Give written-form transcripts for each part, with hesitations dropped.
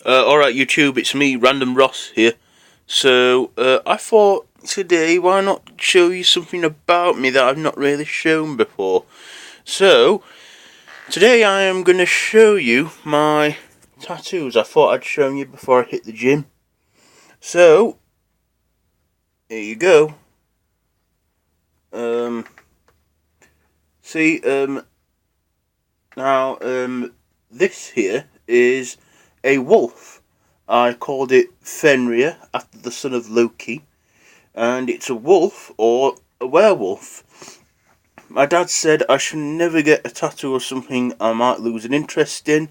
Alright YouTube, it's me, Random Ross here. So, I thought today, why not show you something about me that I've not really shown before. So, today I am going to show you my tattoos. I thought I'd show you before I hit the gym. So, here you go. This here is a wolf. I called it Fenrir after the son of Loki, and it's a wolf or a werewolf. My dad said I should never get a tattoo or something I might lose an interest in,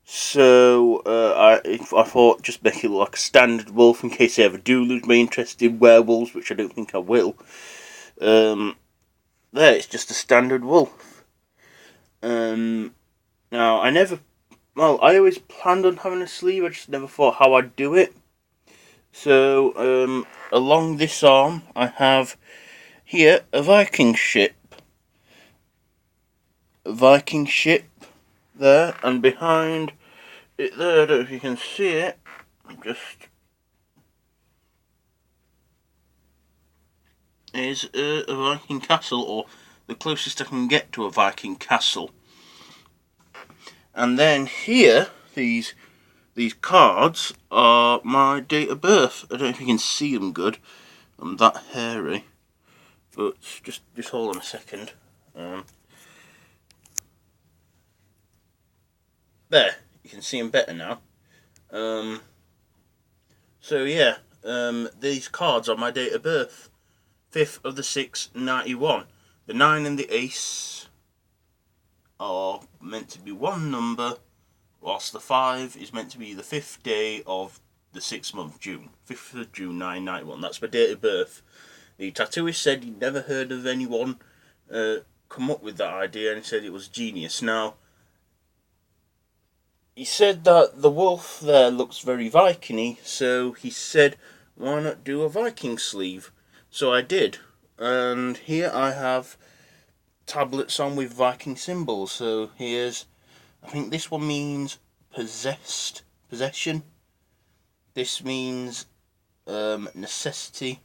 so I thought just make it look like a standard wolf in case I ever do lose my interest in werewolves, which I don't think I will. There, it's just a standard wolf. Now, I always planned on having a sleeve, I just never thought how I'd do it. So, along this arm, I have here a Viking ship. There, and behind it there, I don't know if you can see it, is a Viking castle, or the closest I can get to a Viking castle. And then here, these cards are my date of birth. I don't know if you can see them good. I'm that hairy, but just hold on a second. There, you can see them better now. So yeah, these cards are my date of birth. 5th of the 6th, 91. The 9 and the ace are meant to be one number, whilst the 5 is meant to be the 5th day of the 6th month, June. 5th of June, 991. That's my date of birth. The tattooist said he'd never heard of anyone come up with that idea, and he said it was genius. Now, he said that the wolf there looks very Viking-y, so he said, why not do a Viking sleeve? So I did, and here I have tablets on with Viking symbols. So here's, I think this one means possession. This means necessity.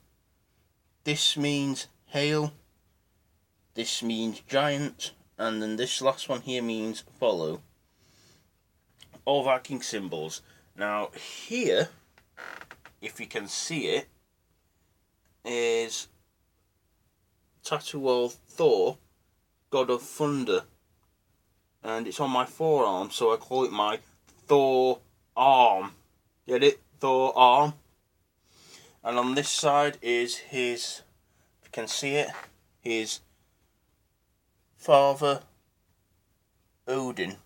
This means hail. This means giant, and then this last one here means follow. All Viking symbols. Now here, if you can see it, is tattoo of Thor, god of thunder, and it's on my forearm, so I call it my Thor arm. Get it? Thor arm. And on this side is his, if you can see it, his father Odin.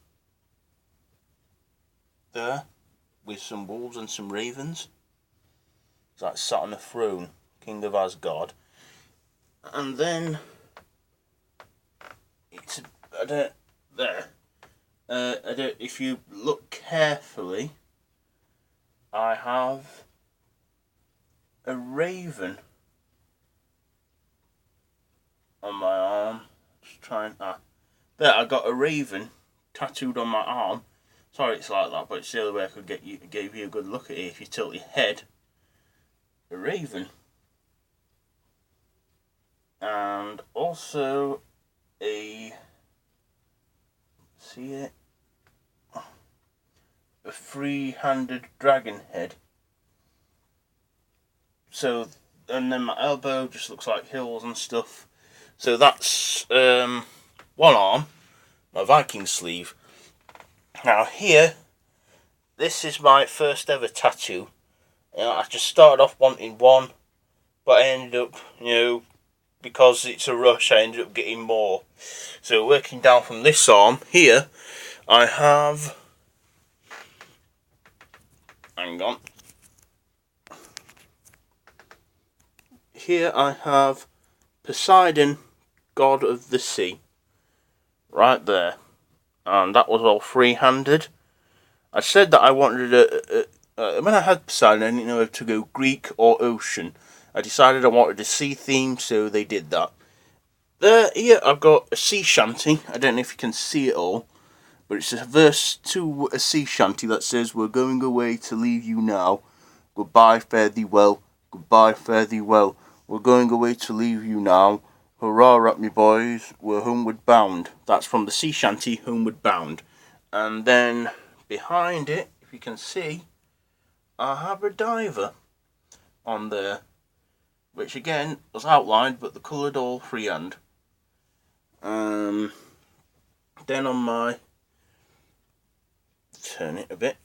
There, with some wolves and some ravens. It's like sat on a throne, king of Asgard. And then it's if you look carefully, I have a raven on my arm. Just trying there, I got a raven tattooed on my arm. Sorry it's like that, but it's the only way I could give you a good look at it. If you tilt your head, a raven. And also a three-handed dragon head. So, and then my elbow just looks like hills and stuff. So that's one arm, my Viking sleeve. Now here, this is my first ever tattoo. I just started off wanting one, but I ended up, because it's a rush, I ended up getting more. So working down from this arm, here, I have, hang on, here I have Poseidon, god of the sea, right there. And that was all free-handed. I said that I wanted when I had Poseidon, I didn't know if to go Greek or ocean. I decided I wanted a sea theme, so they did that. There, here I've got a sea shanty. I don't know if you can see it all. but it's a verse to a sea shanty that says, "We're going away to leave you now. Goodbye, fare thee well. Goodbye, fare thee well. We're going away to leave you now. Hurrah at me boys, we're homeward bound." That's from the sea shanty, Homeward Bound. And then behind it, if you can see, I have a diver on there, which again was outlined, but the coloured all freehand. Then on my, turn it a bit,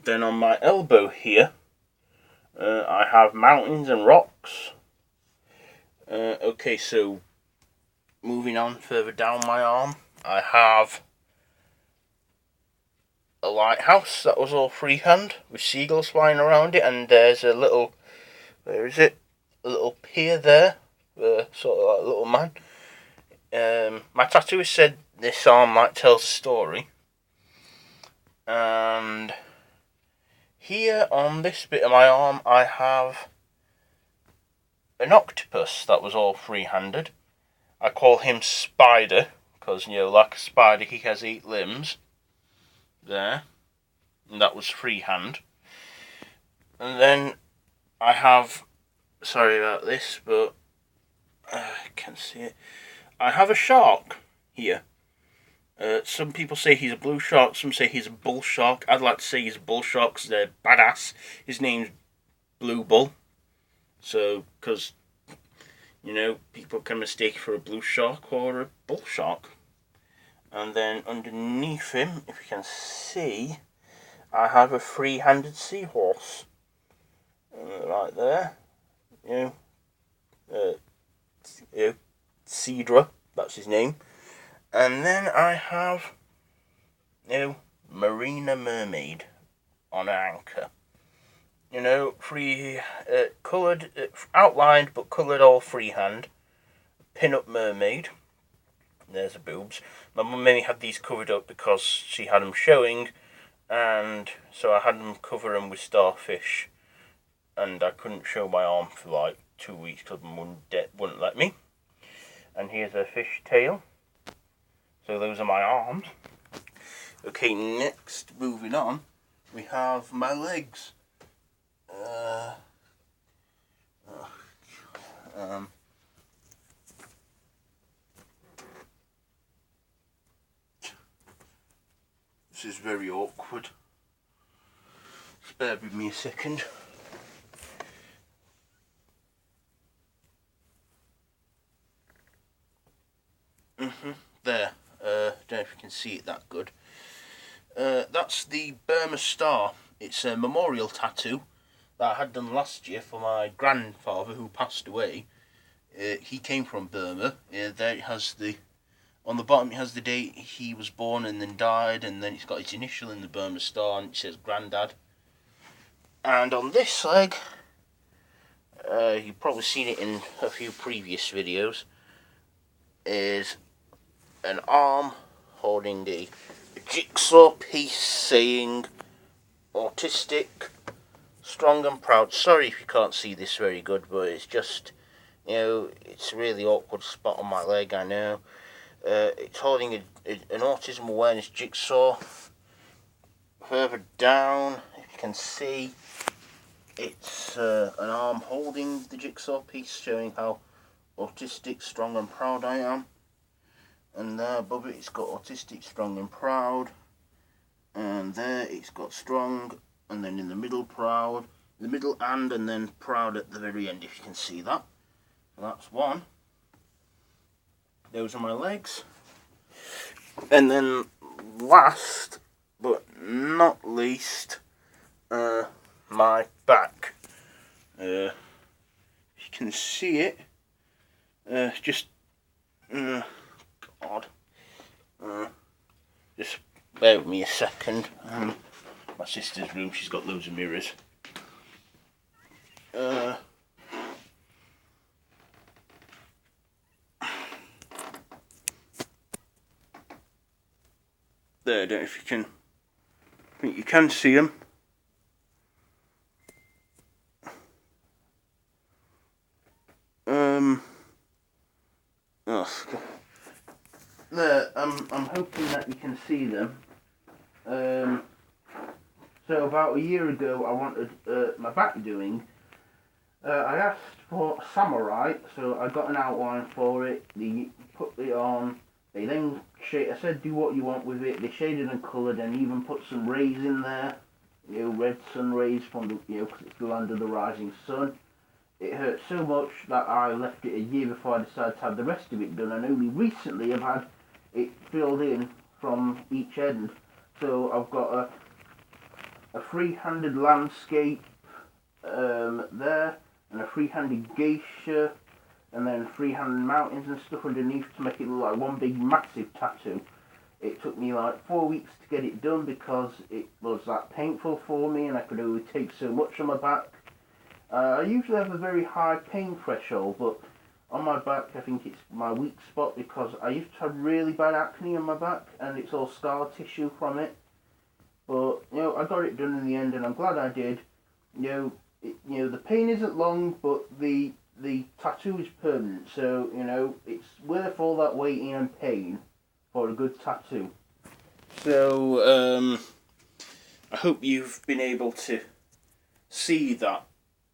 then on my elbow here, I have mountains and rocks. Okay, so moving on further down my arm, I have a lighthouse that was all freehand with seagulls flying around it, and there's a little, where is it? A little pier there, sort of like a little man. My tattooist said this arm like tells a story, and here on this bit of my arm I have an octopus that was all free-handed. I call him Spider because, you know, like a spider, he has 8 limbs. There, and that was freehand. And then I have, sorry about this, but I can't see it. I have a shark here. Some people say he's a blue shark, some say he's a bull shark. I'd like to say he's a bull shark because they're badass. His name's Blue Bull. So, because, you know, people can mistake for a blue shark or a bull shark. And then underneath him, if you can see, I have a free-handed seahorse. Right there. You know, Cedra, that's his name. And then I have, you know, Marina Mermaid on an anchor. You know, coloured, outlined but coloured all freehand. Pin-up mermaid. There's the boobs. My mum mainly had these covered up because she had them showing, and so I had them cover them with starfish, and I couldn't show my arm for like 2 weeks because my mum wouldn't let me. And here's a fish tail. So those are my arms. Okay, next, moving on, we have my legs. This is very awkward. Bear with me a second. There. Don't know if you can see it that good. That's the Burma Star. It's a memorial tattoo that I had done last year for my grandfather who passed away. He came from Burma. There it has the, on the bottom it has the date he was born and then died, and then it's got his initial in the Burma Star and it says Grandad. And on this leg, you've probably seen it in a few previous videos, is an arm holding a jigsaw piece saying autistic, strong and proud. Sorry if you can't see this very good, but it's just, you know, it's a really awkward spot on my leg, I know. It's holding an autism awareness jigsaw. Further down, if you can see, it's an arm holding the jigsaw piece showing how autistic, strong and proud I am. And there above it, it's got autistic, strong and proud. And there it's got strong, and then in the middle proud, in the middle and then proud at the very end, if you can see that. So that's one. Those are my legs. And then last but not least, my back. If you can see it, just God, just bear with me a second. My sister's room, she's got loads of mirrors. There, I don't know if you can, I think you can see them. Oh, there, I'm hoping that you can see see them. So about a year ago, I wanted my back doing. I asked for samurai, so I got an outline for it. They put it on. They then I said, do what you want with it. They shaded and coloured, and even put some rays in there. You know, red sun rays from the, you know, because it's the land of the rising sun. It hurt so much that I left it a year before I decided to have the rest of it done, and only recently I've had it filled in from each end. So I've got a free-handed landscape there, and a free-handed geisha, and then free-handed mountains and stuff underneath to make it look like one big massive tattoo. It took me like 4 weeks to get it done because it was that painful for me, and I could only take so much on my back. I usually have a very high pain threshold, but on my back I think it's my weak spot because I used to have really bad acne on my back, and it's all scar tissue from it. But, you know, I got it done in the end, and I'm glad I did. You know, the pain isn't long, but the tattoo is permanent, so, you know, it's worth all that waiting and pain for a good tattoo. So, I hope you've been able to see that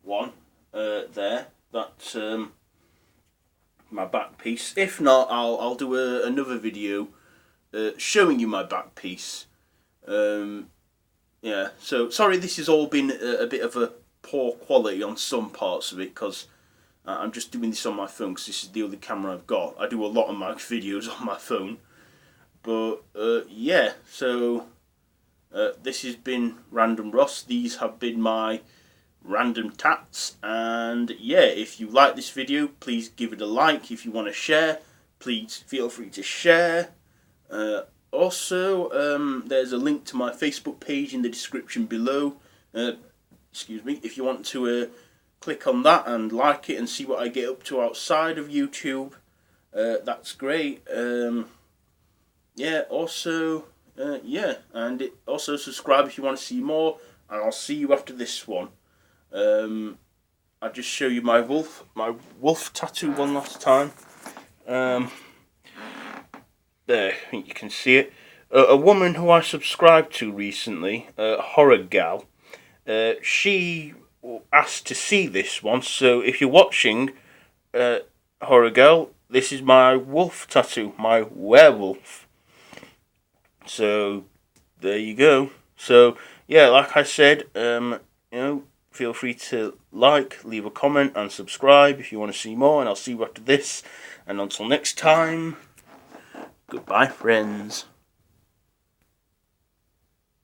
one there. That's my back piece. If not, I'll do another video showing you my back piece. Yeah, so sorry this has all been a bit of a poor quality on some parts of it, because I'm just doing this on my phone because this is the other camera I've got. I do a lot of my videos on my phone. But yeah, so this has been Random Ross. These have been my random tats, and yeah, if you like this video, please give it a like. If you want to share, please feel free to share. Also, there's a link to my Facebook page in the description below. Excuse me, if you want to click on that and like it and see what I get up to outside of YouTube, that's great. Yeah, also, yeah, and also subscribe if you want to see more, and I'll see you after this one. I'll just show you my wolf tattoo one last time. There, I think you can see it. A woman who I subscribed to recently, Horror Gal, she asked to see this one, so if you're watching, Horror Gal, this is my wolf tattoo, my werewolf. So, there you go. So, yeah, like I said, you know, feel free to like, leave a comment, and subscribe if you want to see more, and I'll see you after this. And until next time, goodbye, friends.